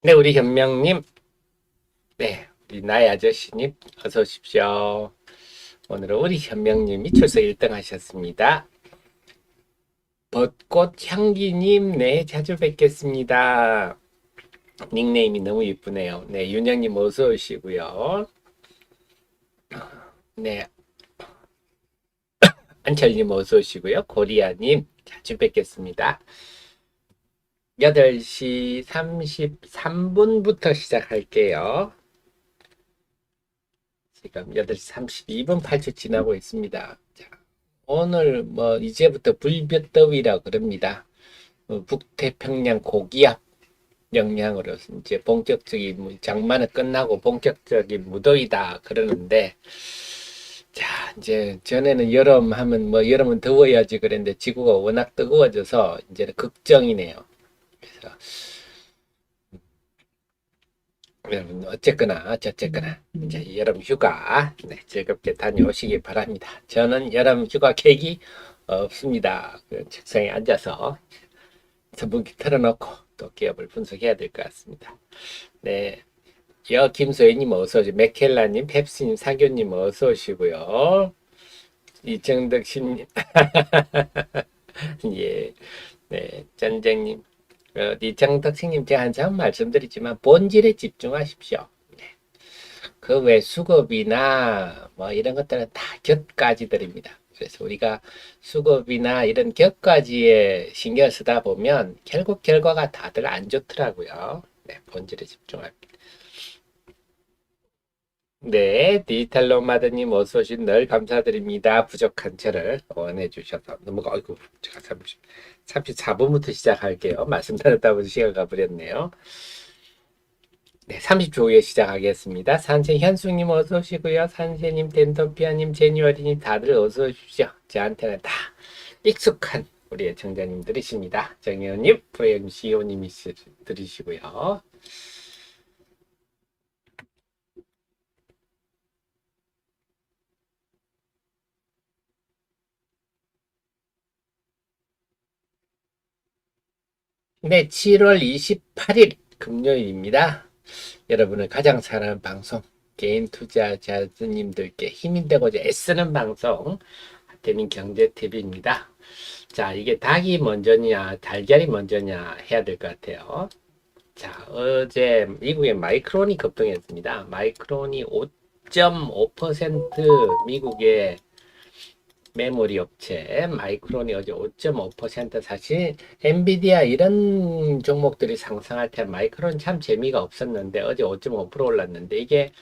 네, 우리 현명님, 네, 우리 나의 아저씨님, 어서 오십시오. 오늘은 우리 현명님이 출석 1등 하셨습니다. 벚꽃 향기님, 네, 자주 뵙겠습니다. 닉네임이 너무 이쁘네요. 네, 윤영님 어서 오시고요. 네, 안철님 어서 오시고요. 고리아님, 자주 뵙겠습니다. 8시 33분부터 시작할게요. 지금 8시 32분 8초 지나고 있습니다. 자, 오늘 뭐 이제부터 불볕더위라 그럽니다. 북태평양 고기압 영향으로 이제 본격적인 장마는 끝나고 본격적인 무더위다 그러는데, 자 이제 전에는 여름 하면 뭐 여름은 더워야지 그랬는데 지구가 워낙 뜨거워져서 이제는 걱정이네요. 그래서 여러분 어쨌거나 저쨌거나 이제 여름 휴가 네, 즐겁게 다녀오시기 바랍니다. 저는 여름 휴가 계획이 없습니다. 그 책상에 앉아서 선풍기 틀어놓고 또 기업을 분석해야 될 것 같습니다. 네, 김소희님 어서 오시고 맥켈라님, 펩시님, 사교님 어서 오시고요. 이정덕님, 예, 네, 전쟁님, 이정덕님 제가 한참 말씀드리지만 본질에 집중하십시오. 그 외 수급이나 뭐 이런 것들은 다 곁가지들입니다. 그래서 우리가 수급이나 이런 곁가지에 신경 쓰다 보면 결국 결과가 다들 안 좋더라고요. 네, 본질에 집중합니다. 네, 디지털 노마드님 어서 오신 늘 감사드립니다. 부족한 저를 응원해 주셔서 너무 아이고 제가 34분부터 시작할게요. 말씀 드렸다 보니 시간 가버렸네요. 네, 30초 후에 시작하겠습니다. 산세 현숙님 어서 오시고요. 산세님, 덴토피아님, 제니어리님 다들 어서 오십시오. 저한테는 다 익숙한 우리 애청자님들이십니다. 정혜원님, 프로엠 CEO님이 들으시고요. 네, 7월 28일 금요일입니다. 여러분을 가장 사랑하는 방송, 개인 투자자님들께 힘이 되고자 애쓰는 방송, 대민 경제TV입니다. 자, 이게 닭이 먼저냐, 달걀이 먼저냐 해야 될 것 같아요. 자, 어제 미국의 마이크론이 급등했습니다. 마이크론이 5.5% 미국의 메모리 업체 마이크론이 어제 5.5% 사실 엔비디아 이런 종목들이 상승할 때 마이크론 참 재미가 없었는데 어제 5.5% 올랐는데 이게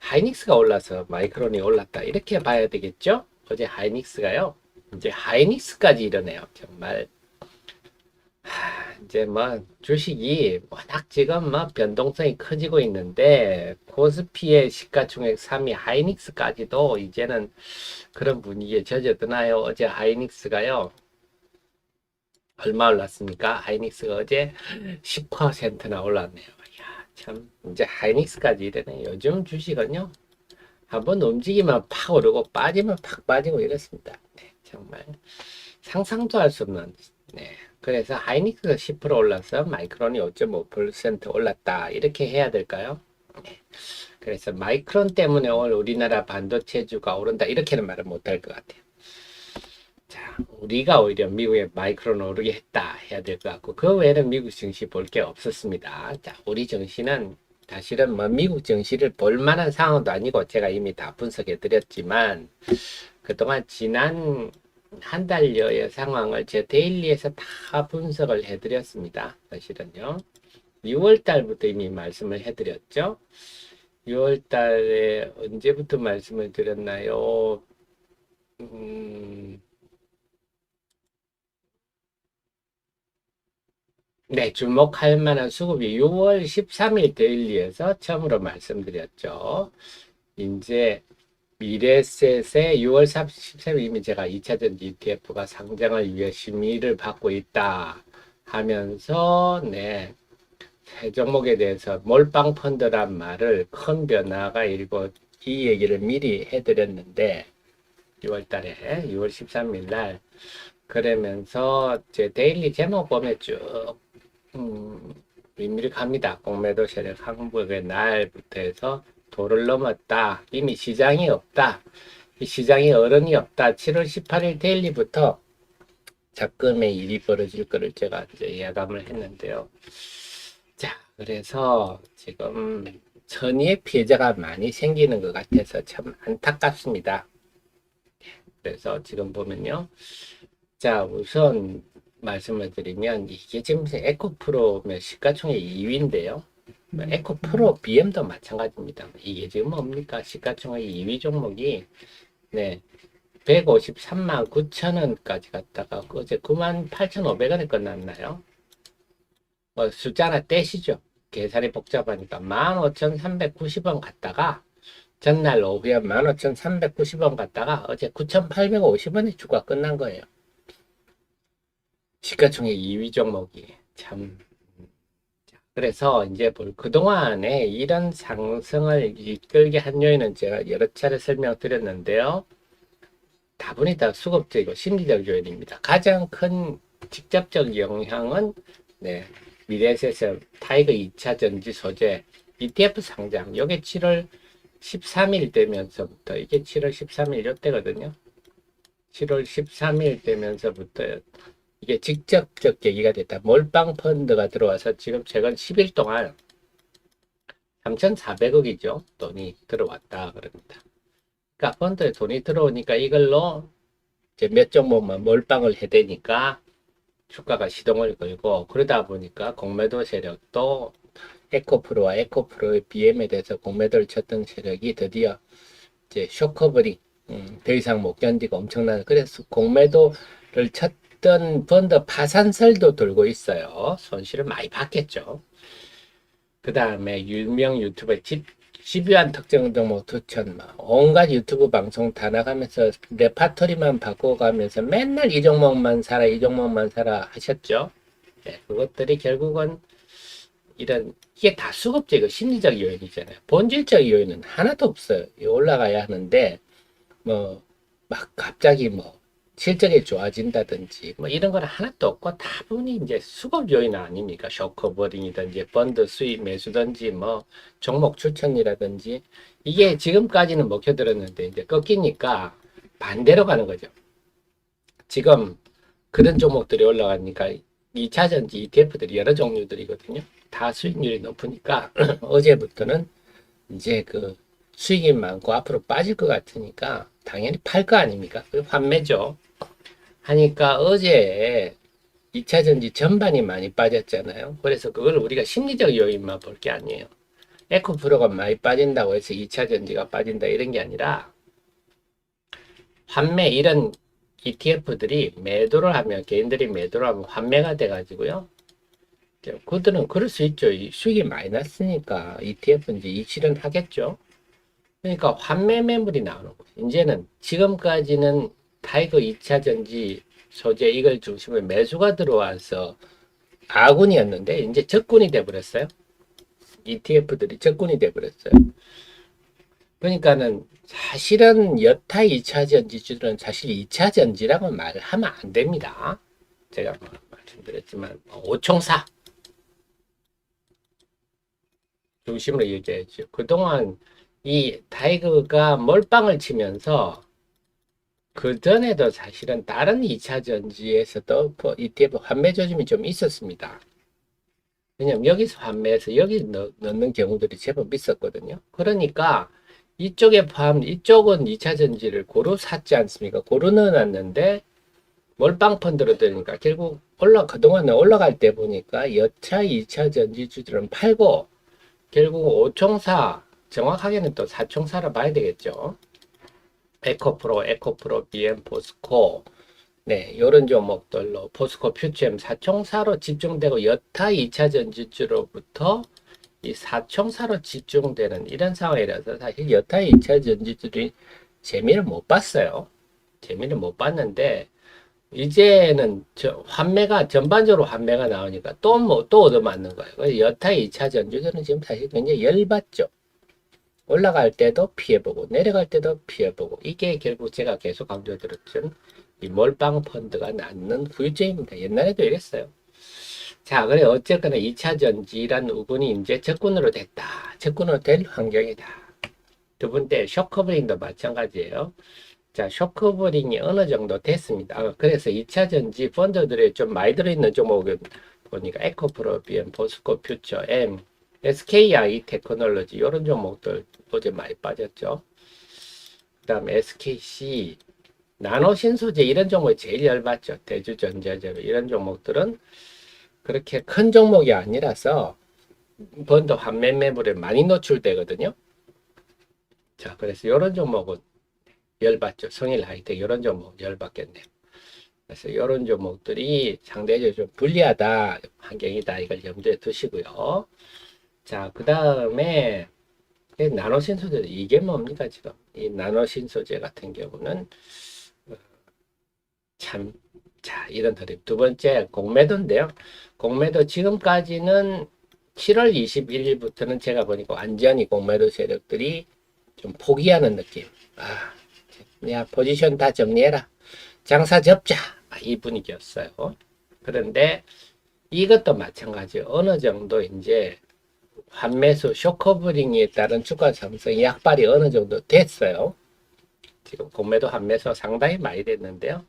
하이닉스가 올라서 마이크론이 올랐다 이렇게 봐야 되겠죠? 어제 하이닉스가요. 이제 하이닉스까지 이러네요. 정말 이제 뭐 주식이 워낙 지금 뭐 변동성이 커지고 있는데 코스피의 시가총액 3위 하이닉스까지도 이제는 그런 분위기에 젖어드나요? 어제 하이닉스가요. 얼마 올랐습니까? 하이닉스가 어제 10%나 올랐네요. 이야, 참 이제 하이닉스까지 이러네. 요즘 주식은요. 한번 움직이면 팍 오르고 빠지면 팍 빠지고 이렇습니다. 네, 정말 상상도 할 수 없는 네. 그래서 하이닉스가 10% 올라서 마이크론이 5.5% 올랐다. 이렇게 해야 될까요? 네. 그래서 마이크론 때문에 오늘 우리나라 반도체주가 오른다. 이렇게는 말을 못할 것 같아요. 자, 우리가 오히려 미국의 마이크론 오르게 했다 해야 될 것 같고 그 외에는 미국 증시 볼 게 없었습니다. 자, 우리 증시는 사실은 뭐 미국 증시를 볼 만한 상황도 아니고 제가 이미 다 분석해 드렸지만 그동안 지난 한 달여의 상황을 제 데일리에서 다 분석을 해드렸습니다. 사실은요. 6월 달부터 이미 말씀을 해드렸죠. 6월 달에 언제부터 말씀을 드렸나요? 음, 네, 주목할 만한 수급이 6월 13일 데일리에서 처음으로 말씀드렸죠. 이제 미래셋의 6월 13일 이미 제가 2차전 ETF가 상장을 위해 심의를 받고 있다 하면서 네, 새 종목에 대해서 몰빵 펀드란 말을 큰 변화가 일고 이 얘기를 미리 해드렸는데 6월 달에 6월 13일 날 그러면서 제 데일리 제목 보면 쭉 음, 위밀 갑니다. 공매도 세력 항복의 날부터 해서 도를 넘었다. 이미 시장이 없다. 이 시장에 어른이 없다. 7월 18일 데일리부터 잡금의 일이 벌어질 거를 제가 이제 예감을 했는데요. 자, 그래서 지금 선의의 피해자가 많이 생기는 것 같아서 참 안타깝습니다. 그래서 지금 보면요. 자, 우선 말씀을 드리면 이게 지금 에코프로면 시가총액 2위인데요. 에코프로 BM도 마찬가지입니다. 이게 지금 뭡니까? 시가총액 2위 종목이 네 153만 9천 원까지 갔다가 어제 98,500원에 끝났나요? 숫자 하나 떼시죠. 계산이 복잡하니까 15,390원 갔다가 전날 오후에 15,390원 갔다가 어제 9,850원에 주가 끝난 거예요. 시가총액 2위 종목이 참. 그래서 이제 그동안에 이런 상승을 이끌게 한 요인은 제가 여러 차례 설명드렸는데요. 다분히 다 수급적이고 심리적 요인입니다. 가장 큰 직접적 영향은 네, 미래에셋의 타이거 2차 전지 소재 ETF 상장. 이게 7월 13일 되면서부터 이게 7월 13일 요때거든요. 7월 13일 되면서부터 이게 직접적 계기가 됐다. 몰빵 펀드가 들어와서 지금 최근 10일 동안 3,400억이죠. 돈이 들어왔다 그럽니다. 그러니까 펀드에 돈이 들어오니까 이걸로 이제 몇 종목만 몰빵을 해대니까 주가가 시동을 걸고 그러다 보니까 공매도 세력도 에코프로와 에코프로의 BM에 대해서 공매도를 쳤던 세력이 드디어 이제 쇼커버링 더 이상 못 견디고 엄청난 그래서 공매도를 쳤던 펀드 파산설도 돌고 있어요. 손실을 많이 받겠죠. 그 다음에 유명 유튜버 집요한 특정 종목 추천 온갖 유튜브 방송 다 나가면서 레파토리만 바꿔가면서 맨날 이 종목만 사라 이 종목만 사라 하셨죠. 네, 그것들이 결국은 이게 다 수급적이고 심리적 요인이잖아요. 본질적 요인은 하나도 없어요. 올라가야 하는데 막 갑자기 실적이 좋아진다든지 이런 건 하나도 없고 다분히 이제 수급 요인 아닙니까? 쇼커버링이든지 펀드 수입 매수든지 종목 추천이라든지 이게 지금까지는 먹혀들었는데 이제 꺾이니까 반대로 가는 거죠. 지금 그런 종목들이 올라가니까 2차전지 ETF들이 여러 종류들이거든요. 다 수익률이 높으니까 어제부터는 이제 그 수익이 많고 앞으로 빠질 것 같으니까 당연히 팔 거 아닙니까? 그 환매죠. 하니까 어제 2차전지 전반이 많이 빠졌잖아요. 그래서 그걸 우리가 심리적 요인만 볼 게 아니에요. 에코프로가 많이 빠진다고 해서 2차전지가 빠진다 이런 게 아니라 환매 이런 ETF들이 매도를 하면 개인들이 매도를 하면 환매가 돼가지고요. 그들은 그럴 수 있죠. 수익이 많이 났으니까 ETF인지 이실은 하겠죠. 그러니까 환매 매물이 나오는 거예요. 이제는 지금까지는 타이거 2차전지 소재 이걸 중심으로 매수가 들어와서 아군이었는데 이제 적군이 돼버렸어요. ETF들이 적군이 돼버렸어요. 그러니까는 사실은 여타 2차전지주들은 사실 2차전지라고 말을 하면 안 됩니다. 제가 말씀드렸지만 오총사 중심으로 얘기했죠. 그동안 이 타이거가 몰빵을 치면서 그 전에도 사실은 다른 2차 전지에서도 ETF 환매 조짐이 좀 있었습니다. 왜냐면 여기서 환매해서 여기 넣는 경우들이 제법 있었거든요. 그러니까 이쪽은 2차 전지를 고루 샀지 않습니까? 고루 넣어놨는데 몰빵 펀드로 되니까 결국 그동안에 올라갈 때 보니까 여차 2차 전지주들은 팔고 결국 5총사 정확하게는 또 4총사로 봐야 되겠죠. 에코프로, BM, 포스코, 네, 요런 종목들로 포스코, 퓨처엠 4총사로 집중되고 여타 2차 전지주로부터 이 4총사로 집중되는 이런 상황이라서 사실 여타 2차 전지주들이 재미를 못 봤어요. 재미를 못 봤는데 이제는 환매가 전반적으로 환매가 나오니까 또 얻어맞는 거예요. 그래서 여타 2차 전지주는 지금 사실 굉장히 열받죠. 올라갈 때도 피해보고 내려갈 때도 피해보고 이게 결국 제가 계속 강조드렸던 이 몰빵 펀드가 낳는 후유증입니다. 옛날에도 이랬어요. 자, 그래 어쨌거나 2차 전지란 우군이 이제 적군으로 됐다. 적군으로 될 환경이다. 두 번째 쇼커브링도 마찬가지예요. 자, 쇼커버링이 어느 정도 됐습니다. 그래서 2차 전지 펀드들이 좀 많이 들어있는 종목은 보니까 에코프로, 비엠, 포스코, 퓨처, M, SKI 테크놀로지 이런 종목들 어제 많이 빠졌죠. 그 다음에 SKC, 나노신소재 이런 종목이 제일 열받죠. 대주전자재로 이런 종목들은 그렇게 큰 종목이 아니라서 펀드 환매 매물에 많이 노출되거든요. 자, 그래서 이런 종목은 열받죠. 성일 하이텍 이런 종목 열받겠네요. 그래서 이런 종목들이 상대적으로 좀 불리하다 환경이다 이걸 염두에 두시고요. 자, 그 다음에 나노신소재 이게 뭡니까 지금 이 나노신소재 같은 경우는 참 자 이런 흐름. 두 번째 공매도인데요. 공매도 지금까지는 7월 21일부터는 제가 보니까 완전히 공매도 세력들이 좀 포기하는 느낌. 야 포지션 다 정리해라. 장사 접자. 이 분위기였어요. 그런데 이것도 마찬가지. 어느 정도 이제 환매수 쇼커버링에 따른 주가 상승 약발이 어느 정도 됐어요. 지금 공매도 환매수 상당히 많이 됐는데요.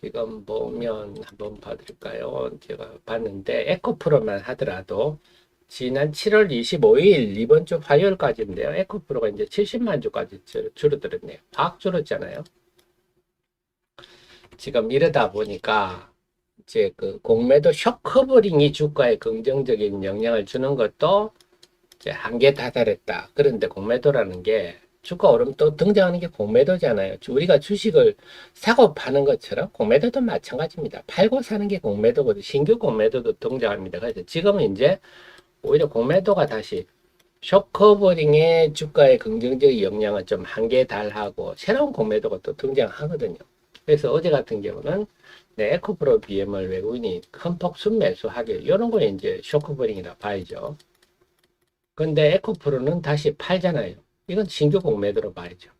지금 보면 한번 봐드릴까요? 제가 봤는데 에코프로만 하더라도 지난 7월 25일 이번 주 화요일까지인데요. 에코프로가 이제 70만 주까지 줄어들었네요. 확 줄었잖아요. 지금 이러다 보니까 이제 그 공매도 쇼커버링이 주가에 긍정적인 영향을 주는 것도 이제 한계 다다랐다. 그런데 공매도라는 게 주가 오르면 또 등장하는 게 공매도잖아요. 우리가 주식을 사고 파는 것처럼 공매도도 마찬가지입니다. 팔고 사는 게 공매도거든요. 신규 공매도도 등장합니다. 그래서 지금은 이제 오히려 공매도가 다시 쇼커버링의 주가에 긍정적인 영향을 좀 한계에 달하고 새로운 공매도가 또 등장하거든요. 그래서 어제 같은 경우는 에코프로 BM을 외국인이 큰 폭 순매수하게 이런 거 이제 쇼커버링이라 봐야죠. 근데 에코프로는 다시 팔잖아요. 이건 신규 공매도로 봐야죠.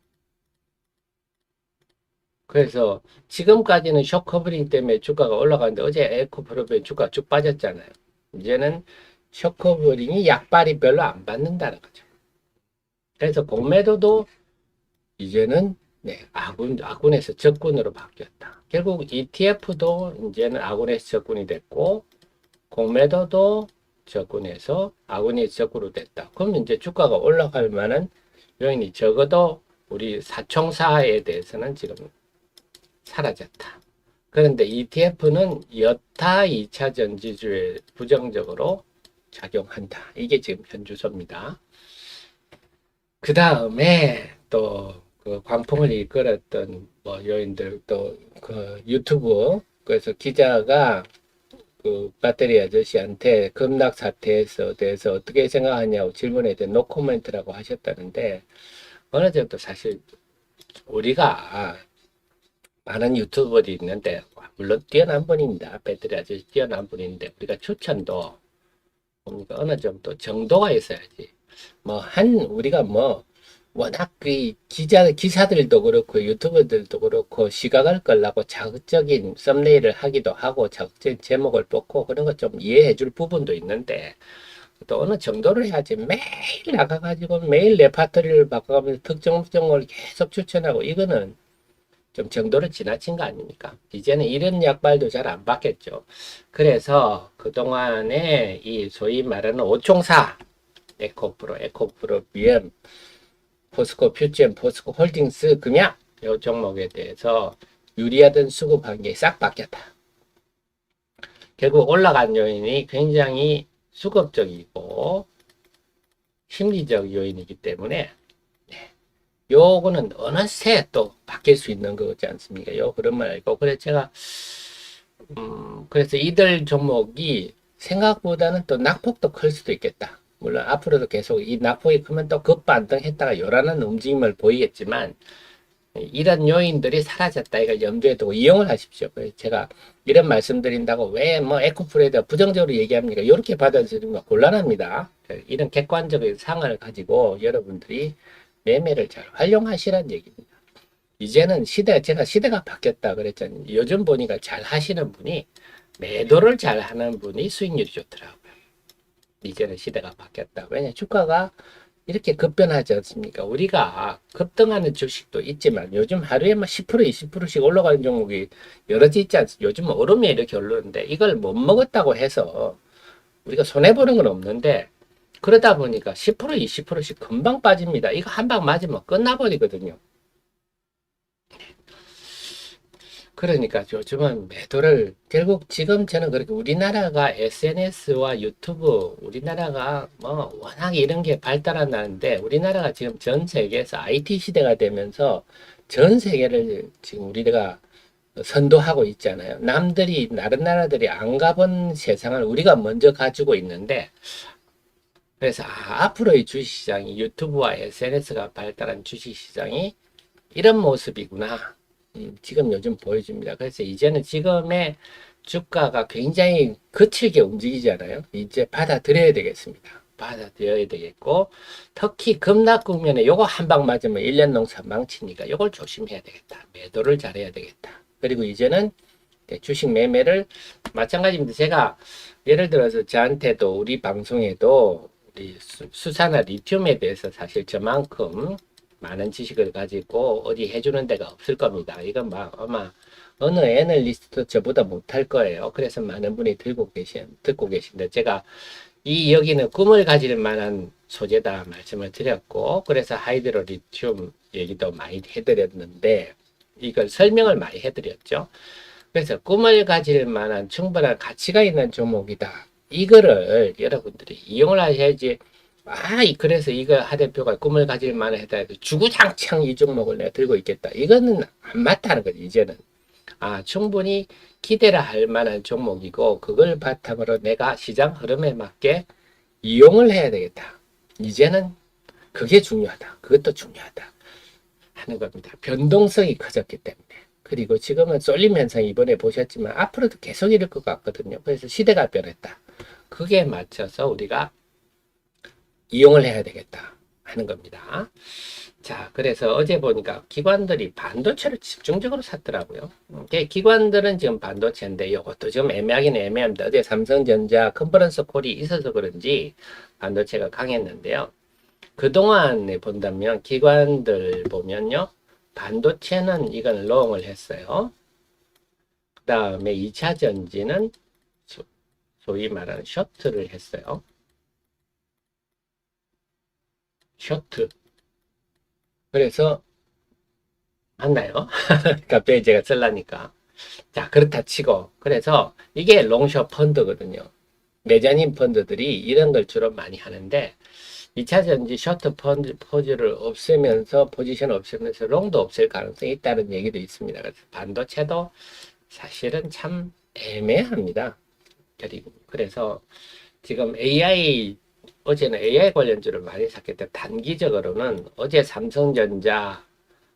그래서 지금까지는 쇼커버링 때문에 주가가 올라가는데 어제 에코프로의 주가 쭉 빠졌잖아요. 이제는 쇼커버링이 약발이 별로 안 받는다는 거죠. 그래서 공매도도 이제는 아군에서 적군으로 바뀌었다. 결국 ETF도 이제는 아군에서 적군이 됐고 공매도도 적군에서 아군이 적군으로 됐다. 그럼 이제 주가가 올라갈 만한 요인이 적어도 우리 사총사에 대해서는 지금 사라졌다. 그런데 ETF는 여타 2차 전지주에 부정적으로 작용한다. 이게 지금 현주소입니다. 그 다음에 또 그 광풍을 이끌었던 뭐 요인들 또 그 유튜브 그래서 기자가 그 배터리 아저씨한테 급락 사태에서 대해서 어떻게 생각하냐고 질문에 대해 노코멘트라고 하셨다는데 어느 정도 사실 우리가 많은 유튜버들이 있는데 물론 뛰어난 분입니다. 배터리 아저씨 뛰어난 분인데 우리가 추천도 보니까 어느 정도 정도가 있어야지. 우리가 워낙 그 기사들도 그렇고 유튜버들도 그렇고 시각을 끌려고 자극적인 썸네일을 하기도 하고 자극적인 제목을 뽑고 그런 거 좀 이해해 줄 부분도 있는데 또 어느 정도를 해야지 매일 나가가지고 매일 레파토리를 바꿔가면서 특정 을 계속 추천하고 이거는 좀 정도를 지나친 거 아닙니까? 이제는 이런 약발도 잘 안 받겠죠. 그래서 그동안에 이 소위 말하는 오총사 에코프로, BM, 포스코 퓨전, 포스코 홀딩스, 금약 이 종목에 대해서 유리하던 수급한 게 싹 바뀌었다. 결국 올라간 요인이 굉장히 수급적이고 심리적 요인이기 때문에 요거는 어느새 또 바뀔 수 있는 거지 않습니까? 요 그런말 알고 그래서 제가 그래서 이들 종목이 생각보다는 또 낙폭도 클 수도 있겠다. 물론 앞으로도 계속 이 낙폭이 크면 또 급반등했다가 요란한 움직임을 보이겠지만 이런 요인들이 사라졌다. 이걸 염두에 두고 이용을 하십시오. 그래서 제가 이런 말씀드린다고 왜 에코프로에 대해 부정적으로 얘기합니까? 이렇게 받아들이면 곤란합니다. 이런 객관적인 상황을 가지고 여러분들이 매매를 잘 활용하시라는 얘기입니다. 이제는 제가 시대가 바뀌었다 그랬잖아요. 요즘 보니까 잘 하시는 분이 매도를 잘 하는 분이 수익률이 좋더라고요. 이제는 시대가 바뀌었다. 왜냐 주가가 이렇게 급변하지 않습니까? 우리가 급등하는 주식도 있지만 요즘 하루에 막 10%, 20%씩 올라가는 종목이 여러 지 있지 않습니까? 요즘은 오름에 이렇게 오르는데 이걸 못 먹었다고 해서 우리가 손해보는 건 없는데 그러다 보니까 10%, 20%씩 금방 빠집니다. 이거 한 방 맞으면 끝나버리거든요. 그러니까 요즘은 매도를 결국 지금 저는 그렇게 우리나라가 SNS와 유튜브 우리나라가 뭐 워낙 이런 게 발달한다는데 우리나라가 지금 전 세계에서 IT 시대가 되면서 전 세계를 지금 우리가 선도하고 있잖아요. 남들이 다른 나라들이 안 가본 세상을 우리가 먼저 가지고 있는데 그래서 앞으로의 주식시장이 유튜브와 SNS가 발달한 주식시장이 이런 모습이구나. 지금 요즘 보여줍니다. 그래서 이제는 지금의 주가가 굉장히 거칠게 움직이잖아요. 이제 받아들여야 되겠습니다. 받아들여야 되겠고, 특히 급락 국면에 요거 한 방 맞으면 1년 농사 망치니까 요걸 조심해야 되겠다. 매도를 잘해야 되겠다. 그리고 이제는 주식 매매를 마찬가지입니다. 제가 예를 들어서 저한테도 우리 방송에도 우리 수사나 리튬에 대해서 사실 저만큼 많은 지식을 가지고 어디 해주는 데가 없을 겁니다. 이건 막 아마 어느 애널리스트도 저보다 못할 거예요. 그래서 많은 분이 듣고 계신데 제가 이 여기는 꿈을 가질 만한 소재다 말씀을 드렸고 그래서 하이드로 리튬 얘기도 많이 해드렸는데 이걸 설명을 많이 해드렸죠. 그래서 꿈을 가질 만한 충분한 가치가 있는 종목이다. 이거를 여러분들이 이용을 하셔야지 그래서 이거 하 대표가 꿈을 가질 만하다 해도 주구장창 이 종목을 내가 들고 있겠다. 이거는 안 맞다는 거지, 이제는. 충분히 기대를 할 만한 종목이고, 그걸 바탕으로 내가 시장 흐름에 맞게 이용을 해야 되겠다. 이제는 그게 중요하다. 그것도 중요하다. 하는 겁니다. 변동성이 커졌기 때문에. 그리고 지금은 쏠림 현상 이번에 보셨지만 앞으로도 계속 이럴 것 같거든요. 그래서 시대가 변했다. 그게 맞춰서 우리가 이용을 해야 되겠다 하는 겁니다. 자, 그래서 어제 보니까 기관들이 반도체를 집중적으로 샀더라고요. 기관들은 지금 반도체인데 이것도 지금 애매하긴 애매합니다. 어제 삼성전자 컨퍼런스 콜이 있어서 그런지 반도체가 강했는데요. 그동안에 본다면 기관들 보면요. 반도체는 이건 롱을 했어요. 그 다음에 2차 전지는 소위 말하는 셔트를 했어요. 셔트. 그래서 맞나요? 갑자기 제가 쓸라니까. 자, 그렇다 치고. 그래서 이게 롱숏 펀드거든요. 메자닌 펀드들이 이런 걸 주로 많이 하는데 2차 전지 셔트 펀드 포즈를 없애면서 포지션 없애면서 롱도 없앨 가능성이 있다는 얘기도 있습니다. 그래서 반도체도 사실은 참 애매합니다. 그래서 지금 어제는 AI 관련주를 많이 샀기 때문에 단기적으로는 어제 삼성전자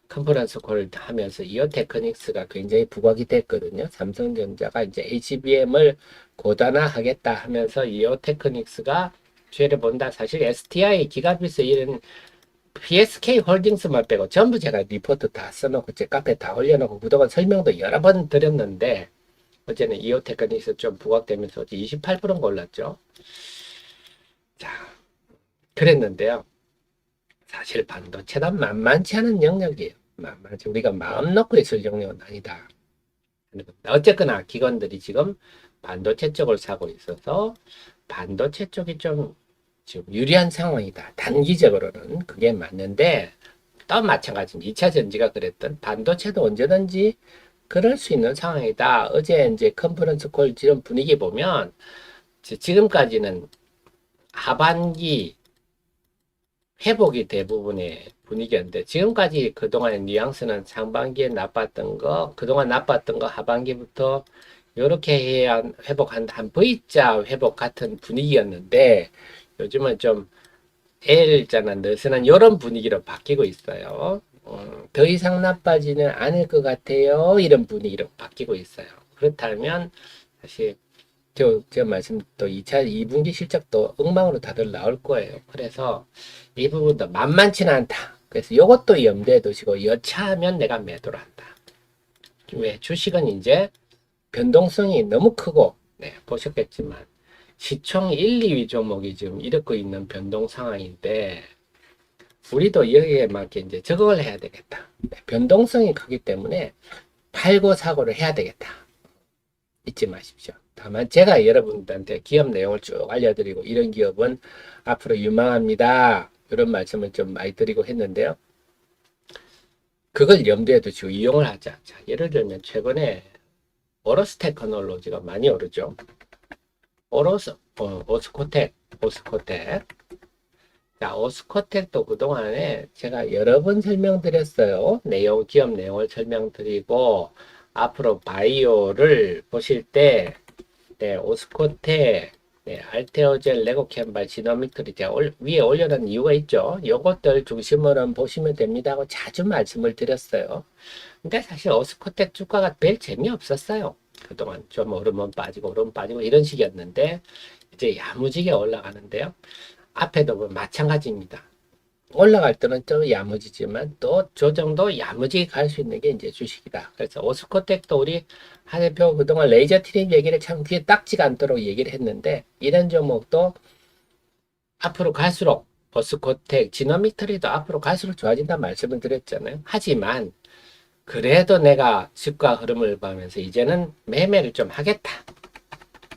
컨퍼런스 콜을 하면서 이오테크닉스가 굉장히 부각이 됐거든요. 삼성전자가 이제 HBM을 고단화하겠다 하면서 이오테크닉스가 죄를 본다. 사실 STI, 기가비스 이런 PSK 홀딩스만 빼고 전부 제가 리포트 다 써놓고 제 카페 다 올려놓고 그동안 설명도 여러 번 드렸는데 어제는 이오테크닉스 좀 부각되면서 어제 28%가 올랐죠. 자, 그랬는데요. 사실 반도체는 만만치 않은 영역이에요. 만만치 우리가 마음 놓고 있을 영역은 아니다. 어쨌거나 기관들이 지금 반도체 쪽을 사고 있어서 반도체 쪽이 좀 지금 유리한 상황이다. 단기적으로는 그게 맞는데 또 마찬가지입니다. 2차 전지가 그랬던 반도체도 언제든지 그럴 수 있는 상황이다. 어제 이제 컨퍼런스 콜 지금 분위기 보면 지금까지는 하반기 회복이 대부분의 분위기였는데 지금까지 그동안의 뉘앙스는 상반기에 나빴던 거 그동안 나빴던 거 하반기부터 이렇게 해야 회복한다 한 V자 회복 같은 분위기였는데 요즘은 좀 L자나 느슨한 이런 분위기로 바뀌고 있어요. 더 이상 나빠지는 않을 것 같아요. 이런 분위기로 바뀌고 있어요. 그렇다면 사실 저 말씀 또 2분기 실적도 엉망으로 다들 나올 거예요. 그래서 이 부분도 만만치는 않다. 그래서 이것도 염두에 두시고 여차하면 내가 매도를 한다. 왜? 주식은 이제 변동성이 너무 크고, 네, 보셨겠지만, 시총 1, 2위 종목이 지금 이렇게 있는 변동 상황인데, 우리도 여기에 맞게 이제 적응을 해야 되겠다. 네, 변동성이 크기 때문에 팔고 사고를 해야 되겠다. 잊지 마십시오. 다만 제가 여러분들한테 기업 내용을 쭉 알려드리고 이런 기업은 앞으로 유망합니다. 이런 말씀을 좀 많이 드리고 했는데요. 그걸 염두에 두시고 이용을 하자. 자, 예를 들면 최근에 오로스 테크놀로지가 많이 오르죠. 오스코텍. 자, 오스코텍도 그동안에 제가 여러 번 설명드렸어요. 기업 내용을 설명드리고, 앞으로 바이오를 보실 때, 네, 오스코텍, 네, 알테오젤, 레고캔발, 지노믹트리 제가 위에 올려놓은 이유가 있죠. 요것들 중심으로 보시면 됩니다 하고 자주 말씀을 드렸어요. 근데 사실 오스코텍 주가가 별 재미없었어요. 그동안 좀 오르면 빠지고 이런 식이었는데, 이제 야무지게 올라가는데요. 앞에도 마찬가지입니다. 올라갈 때는 좀 야무지지만 또 저 정도 야무지게 갈 수 있는 게 이제 주식이다. 그래서 오스코텍도 우리 하 대표 그동안 레이저 트림 얘기를 참 귀에 딱지가 않도록 얘기를 했는데 이런 종목도 앞으로 갈수록 오스코텍, 지노믹트리도 앞으로 갈수록 좋아진다는 말씀을 드렸잖아요. 하지만 그래도 내가 주가 흐름을 보면서 이제는 매매를 좀 하겠다.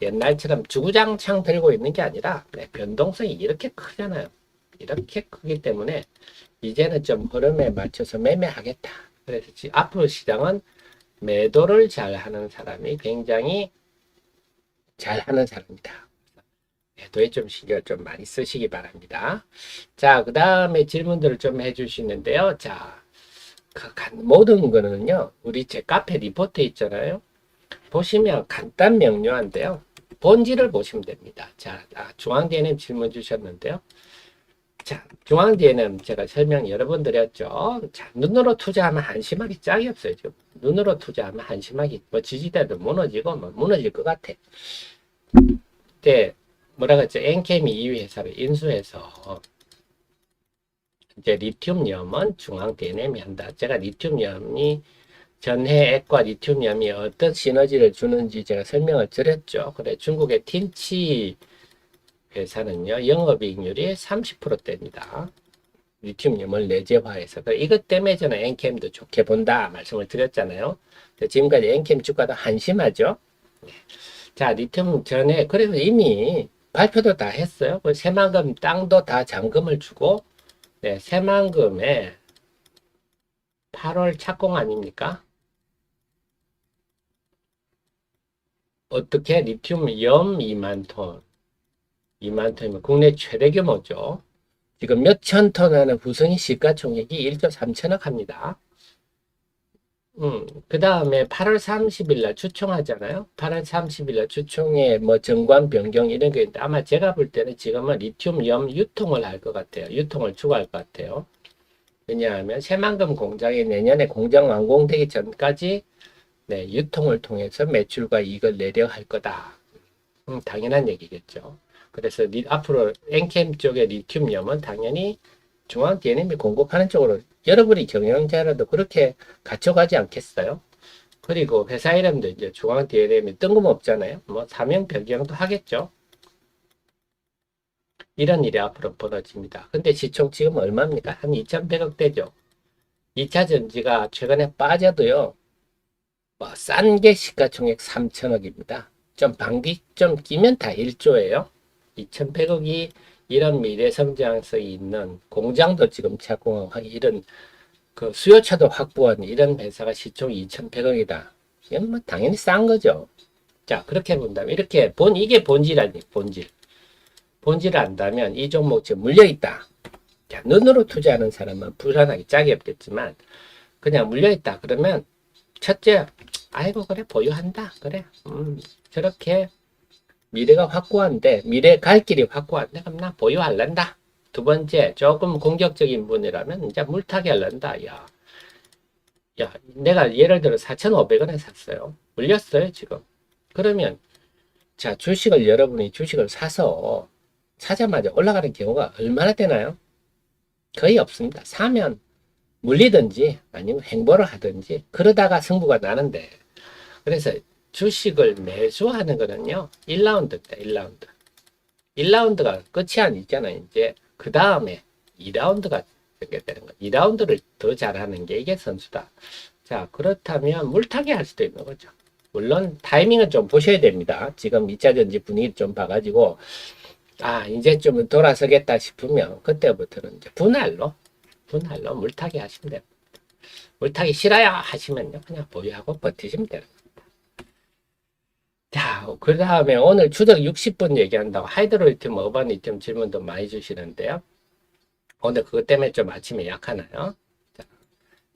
옛날처럼 주구장창 들고 있는 게 아니라 변동성이 이렇게 크잖아요. 이렇게 크기 때문에 이제는 좀 흐름에 맞춰서 매매하겠다. 그래서 앞으로 시장은 매도를 잘 하는 사람이 굉장히 잘 하는 사람이다. 매도에 좀 신경 좀 많이 쓰시기 바랍니다. 자, 그 다음에 질문들을 좀 해주시는데요. 자, 모든 거는요, 우리 제 카페 리포트 있잖아요. 보시면 간단 명료한데요. 본질을 보시면 됩니다. 자, 중앙DNM 질문 주셨는데요. 자, 중앙DNM 제가 설명 여러 번 드렸죠. 자, 눈으로 투자하면 한심하기 짝이 없어요. 지금. 눈으로 투자하면 한심하기, 지지대도 무너지고, 무너질 것 같아. 그때, 뭐라 그랬죠? 엔캠이 2위 회사를 인수해서, 이제 리튬염은 중앙DNM이 한다. 제가 리튬염이 전해액과 리튬염이 어떤 시너지를 주는지 제가 설명을 드렸죠. 그래 중국의 틴치 회사는요 영업이익률이 30%대입니다. 리튬염을 내재화해서 이것 때문에 저는 엔캠도 좋게 본다 말씀을 드렸잖아요. 지금까지 엔캠 주가도 한심하죠. 자, 리튬 전에 그래서 이미 발표도 다 했어요. 새만금 땅도 다 잔금을 주고 새만금에 8월 착공 아닙니까? 어떻게 리튬염 2만 톤, 2만 톤이면 국내 최대 규모죠. 지금 몇천 톤 하는 후성이 시가총액이 1조 3천억 합니다. 그 다음에 8월 30일 날 추총하잖아요. 8월 30일 날 추총에 정관 변경 이런 게 있는데 아마 제가 볼 때는 지금은 리튬염 유통을 할 것 같아요. 유통을 추구할 것 같아요. 왜냐하면 새만금 공장이 내년에 공장 완공되기 전까지 유통을 통해서 매출과 이익을 내려 할 거다. 당연한 얘기겠죠. 그래서 앞으로 엔캠 쪽의 리튬염은 당연히 중앙DNM이 공급하는 쪽으로 여러분이 경영자라도 그렇게 갖춰가지 않겠어요? 그리고 회사 이름도 이제 중앙DNM이 뜬금없잖아요. 사명 변경도 하겠죠. 이런 일이 앞으로 벌어집니다. 근데 시총 지금 얼마입니까? 한 2,100억 대죠. 2차 전지가 최근에 빠져도요. 싼 게 시가총액 3천억입니다. 좀 방귀 좀 끼면 다 1조예요. 2,100억이 이런 미래 성장성이 있는 공장도 지금 착공하고 이런 그 수요차도 확보한 이런 회사가 시총 2,100억이다. 이건 당연히 싼 거죠. 자, 그렇게 본다면 이렇게 이게 본질 아니 본질. 본질을 안다면 이 종목 지금 물려있다. 자, 눈으로 투자하는 사람은 불안하기 짝이 없겠지만 그냥 물려있다. 그러면 첫째, 아이고 그래 보유한다. 그래. 저렇게 미래가 확고한데 미래 갈 길이 확고한데 그럼 나 보유할란다. 두 번째, 조금 공격적인 분이라면 이제 물타기 할란다. 야, 내가 예를 들어 4,500원에 샀어요. 물렸어요 지금. 그러면 자, 여러분이 주식을 사서 사자마자 올라가는 경우가 얼마나 되나요? 거의 없습니다. 사면 물리든지 아니면 횡보를 하든지 그러다가 승부가 나는데, 그래서 주식을 매수하는 거는요, 1라운드입니다. 1라운드. 1라운드가 끝이 아니잖아요. 이제 그 다음에 2라운드가 되게 되는 거예요. 2라운드를 더 잘하는 게 이게 선수다. 자, 그렇다면 물타기 할 수도 있는 거죠. 물론 타이밍은 좀 보셔야 됩니다. 지금 2차전지 분위기 좀 봐가지고 이제 좀 돌아서겠다 싶으면 그때부터는 이제 분할로 물타기 하시면 됩니다. 물타기 싫어요 하시면요, 그냥 보유하고 버티시면 돼요. 자, 그 다음에 오늘 추적 60분 얘기한다고 하이드로리튬, 어바니튬 질문도 많이 주시는데요. 오늘 그것 때문에 좀 아침에 약하나요? 자,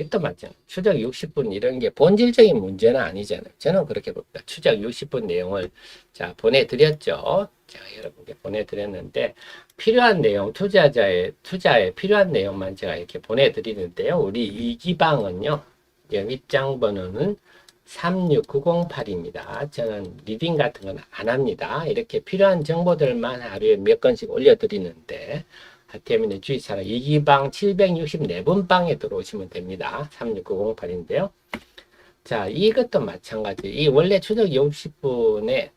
또 맞죠. 추적 60분 이런 게 본질적인 문제는 아니잖아요. 저는 그렇게 봅니다. 추적 60분 내용을 자 보내드렸죠. 제가 여러분께 보내드렸는데 필요한 내용, 투자에 필요한 내용만 제가 이렇게 보내드리는데요. 우리 이기방은요. 입장 번호는 36908입니다. 저는 리딩 같은 건 안 합니다. 이렇게 필요한 정보들만 하루에 몇 건씩 올려드리는데 하태민의 주의사랑 이기방 764분 방에 들어오시면 됩니다. 36908인데요. 자, 이것도 마찬가지. 이 원래 추적 60분에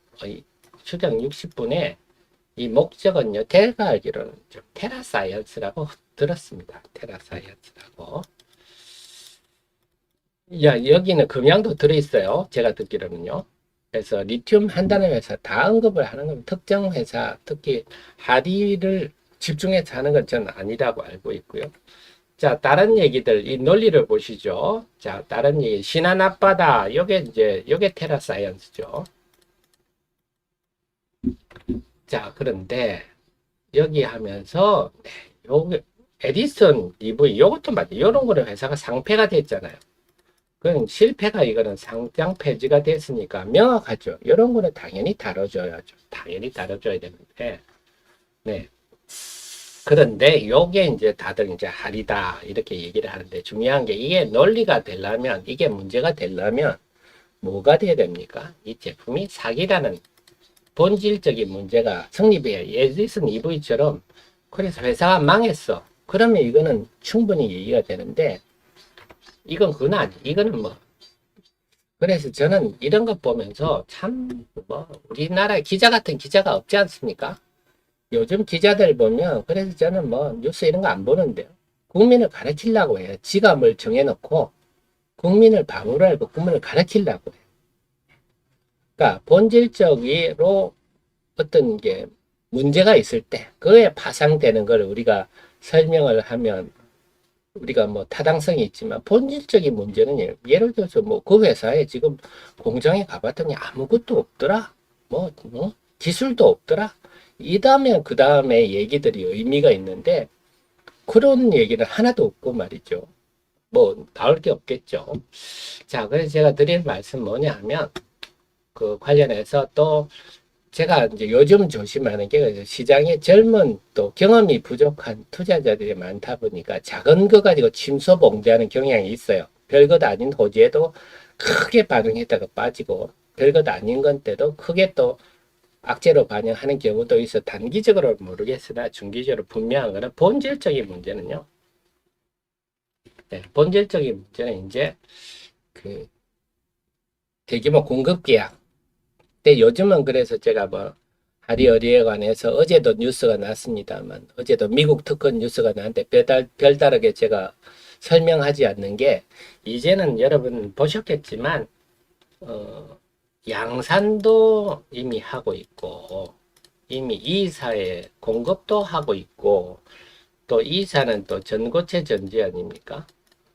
이 목적은요, 제가 알기로는 좀 테라사이언스라고 들었습니다. 테라사이언스라고. 야, 여기는 금양도 들어있어요. 제가 듣기로는요. 그래서 리튬 한다는 회사 다 언급을 하는 건 특정 회사, 특히 하디를 집중해서 하는 건 저는 아니라고 알고 있고요. 자, 다른 얘기들, 이 논리를 보시죠. 자, 다른 얘기, 신한 앞바다, 요게 테라사이언스죠. 자, 그런데 여기 하면서 요게 에디슨 EV 요것도 맞아요. 요런 거는 회사가 상폐가 됐잖아요. 그건 실패가 이거는 상장 폐지가 됐으니까 명확하죠. 이런 거는 당연히 다뤄줘야죠. 당연히 다뤄줘야 되는데, 네. 그런데 요게 이제 다들 이제 할이다 이렇게 얘기를 하는데 중요한 게 이게 논리가 되려면 이게 문제가 되려면 뭐가 돼야 됩니까? 이 제품이 사기라는 본질적인 문제가 성립해야 예지슨 EV처럼 그래서 회사가 망했어. 그러면 이거는 충분히 얘기가 되는데 이건 그건 아니. 이거는 뭐 그래서 저는 이런 것 보면서 참 뭐 우리나라 기자 같은 기자가 없지 않습니까? 요즘 기자들 보면 그래서 저는 뭐 뉴스 이런 거 안 보는데요. 국민을 가르치려고 해요. 지가 뭘 정해놓고 국민을 바보로 알고 국민을 가르치려고 해요. 그러니까 본질적으로 어떤 게 문제가 있을 때 그에 파상되는 걸 우리가 설명을 하면 우리가 뭐 타당성이 있지만 본질적인 문제는 예를 들어서 뭐 그 회사에 지금 공장에 가봤더니 아무것도 없더라. 기술도 없더라. 이다면 그 다음에 얘기들이 의미가 있는데 그런 얘기는 하나도 없고 말이죠. 뭐 나올 게 없겠죠. 자, 그래서 제가 드릴 말씀 뭐냐 하면 그 관련해서 또 제가 이제 요즘 조심하는 게 시장에 젊은 또 경험이 부족한 투자자들이 많다 보니까 작은 거 가지고 침소봉대하는 경향이 있어요. 별것 아닌 호재도 크게 반응했다가 빠지고 별것 아닌 건데도 크게 또 악재로 반영하는 경우도 있어 단기적으로 모르겠으나 중기적으로 분명한 거는 본질적인 문제는요. 네, 본질적인 문제는 이제 그 대규모 공급 계약. 근데 요즘은 그래서 제가 뭐 하리어리에 관해서 어제도 뉴스가 났습니다만 어제도 미국 특허 뉴스가 나는데 별다르게 제가 설명하지 않는 게 이제는 여러분 보셨겠지만 양산도 이미 하고 있고 이미 2사에 공급도 하고 있고 또 2사는 또 전고체 전지 아닙니까?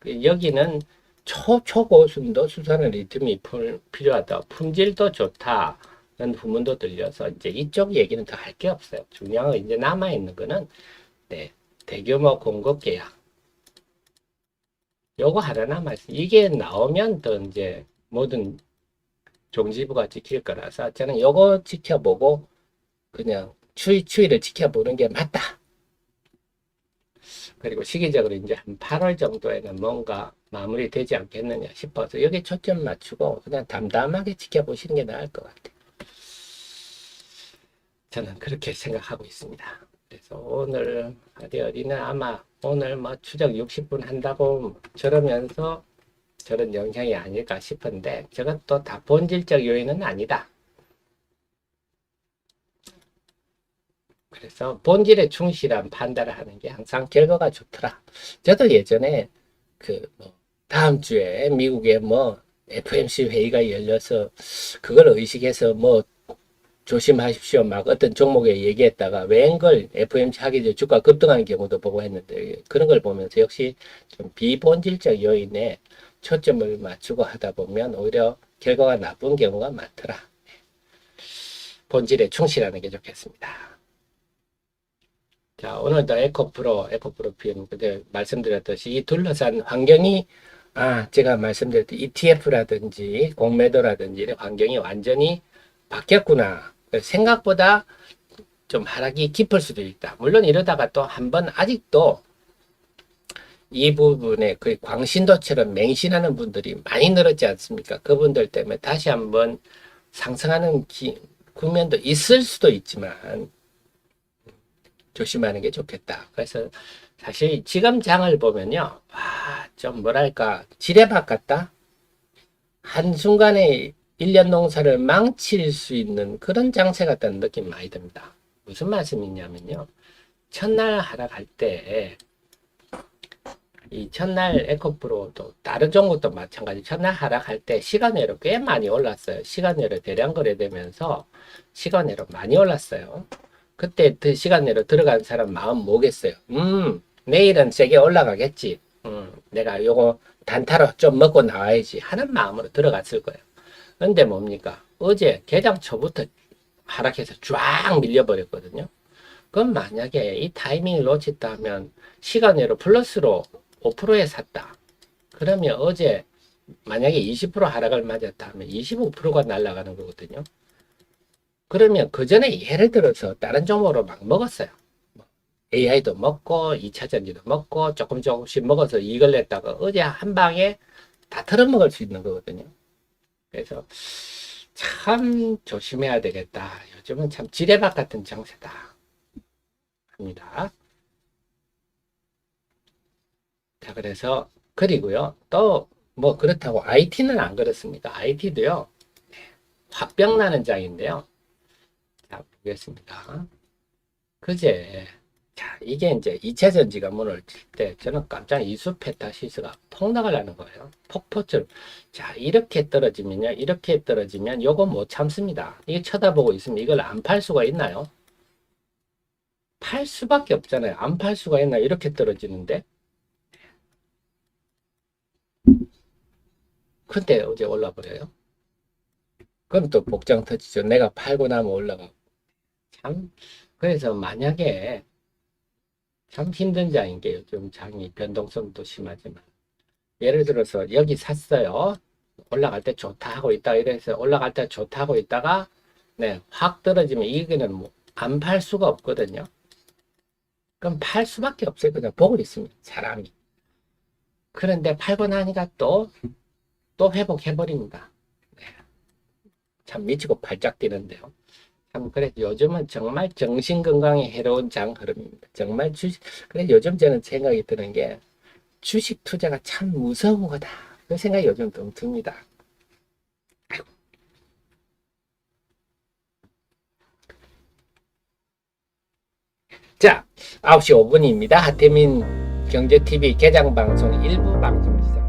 여기는 초고순도 수산화 리튬이 필요하다. 품질도 좋다는 후문도 들려서 이제 이쪽 얘기는 더 할 게 없어요. 중요한 건 이제 남아있는 거는 네, 대규모 공급 계약. 요거 하나 남아있어요. 이게 나오면 또 이제 모든 종지부가 지킬 거라서 저는 요거 지켜보고 그냥 추이를 지켜보는 게 맞다. 그리고 시기적으로 이제 한 8월 정도에는 뭔가 마무리되지 않겠느냐 싶어서 여기 초점 맞추고 그냥 담담하게 지켜보시는 게 나을 것 같아요. 저는 그렇게 생각하고 있습니다. 그래서 오늘 하디어리는 아마 오늘 뭐 추적 60분 한다고 저러면서 저런 영향이 아닐까 싶은데 저것도 다 본질적 요인은 아니다. 그래서 본질에 충실한 판단을 하는 게 항상 결과가 좋더라. 저도 예전에 뭐 다음 주에 미국에 뭐 FMC 회의가 열려서 그걸 의식해서 뭐 조심하십시오 막 어떤 종목에 얘기했다가 웬걸 FMC 하기 전에 주가 급등하는 경우도 보고 했는데 그런 걸 보면서 역시 좀 비본질적 요인에 초점을 맞추고 하다 보면 오히려 결과가 나쁜 경우가 많더라. 본질에 충실하는 게 좋겠습니다. 자, 오늘도 에코프로 PM 그때 말씀드렸듯이 이 둘러싼 환경이 제가 말씀드렸듯이 ETF라든지 공매도라든지 이런 환경이 완전히 바뀌었구나. 생각보다 좀 하락이 깊을 수도 있다. 물론 이러다가 또 한번 아직도 이 부분에 거의 광신도처럼 맹신하는 분들이 많이 늘었지 않습니까? 그분들 때문에 다시 한번 상승하는 국면도 있을 수도 있지만 조심하는 게 좋겠다. 그래서 사실 지금 장을 보면요. 좀 뭐랄까 지뢰밭 같다? 한순간에 1년 농사를 망칠 수 있는 그런 장세 같다는 느낌 많이 듭니다. 무슨 말씀이냐면요. 첫날 하락할 때 이 첫날 에코프로도 다른 종목도 마찬가지 첫날 하락할 때 시간외로 꽤 많이 올랐어요. 시간외로 대량 거래되면서 시간외로 많이 올랐어요. 그때 그 시간내로 들어간 사람 마음 뭐겠어요? 내일은 세게 올라가겠지. 내가 요거 단타로 좀 먹고 나와야지 하는 마음으로 들어갔을 거예요. 근데 뭡니까? 어제 개장 초부터 하락해서 쫙 밀려버렸거든요. 그럼 만약에 이 타이밍을 놓쳤다 하면 시간외로 플러스로 5%에 샀다. 그러면 어제 만약에 20% 하락을 맞았다 하면 25%가 날아가는 거거든요. 그러면 그 전에 예를 들어서 다른 종목으로 막 먹었어요. AI도 먹고 2차전지도 먹고 조금씩 먹어서 이익을 냈다가 어제 한 방에 다 털어먹을 수 있는 거거든요. 그래서 참 조심해야 되겠다. 요즘은 참 지뢰밭 같은 장세다 합니다. 자, 그래서 그리고요. 또 뭐 그렇다고 IT는 안 그렇습니다. IT도요. 화병 나는 장인데요. 자, 보겠습니다. 그제 자, 이게 이제 2차 전지가 문을 칠 때 저는 깜짝 이수페타시스가 폭락을 하는 거예요. 폭포처럼. 자, 이렇게 떨어지면요. 이렇게 떨어지면 요거 못 참습니다. 이게 쳐다보고 있으면 이걸 안 팔 수가 있나요? 팔 수밖에 없잖아요. 안 팔 수가 있나요? 이렇게 떨어지는데. 근데 어제 올라버려요. 그럼 또 복장 터지죠. 내가 팔고 나면 올라가고. 참, 그래서 만약에 참 힘든 장인 게 요즘 장이 변동성도 심하지만 예를 들어서 여기 샀어요. 올라갈 때 좋다 하고 있다 이래서 올라갈 때 좋다 하고 있다가 네, 확 떨어지면 이거는 뭐 안 팔 수가 없거든요. 그럼 팔 수밖에 없어요. 그냥 보고 있습니다. 사람이. 그런데 팔고 나니까 또 회복해버립니다. 네, 참 미치고 발작 뛰는데요. 참 그래 요즘은 정말 정신 건강에 해로운 장 흐름입니다. 정말 그래 요즘 저는 생각이 드는 게 주식 투자가 참 무서운 거다. 그 생각이 요즘 좀 듭니다. 자, 9시 5분입니다. 하태민 경제TV 개장방송 일부 방송 시작.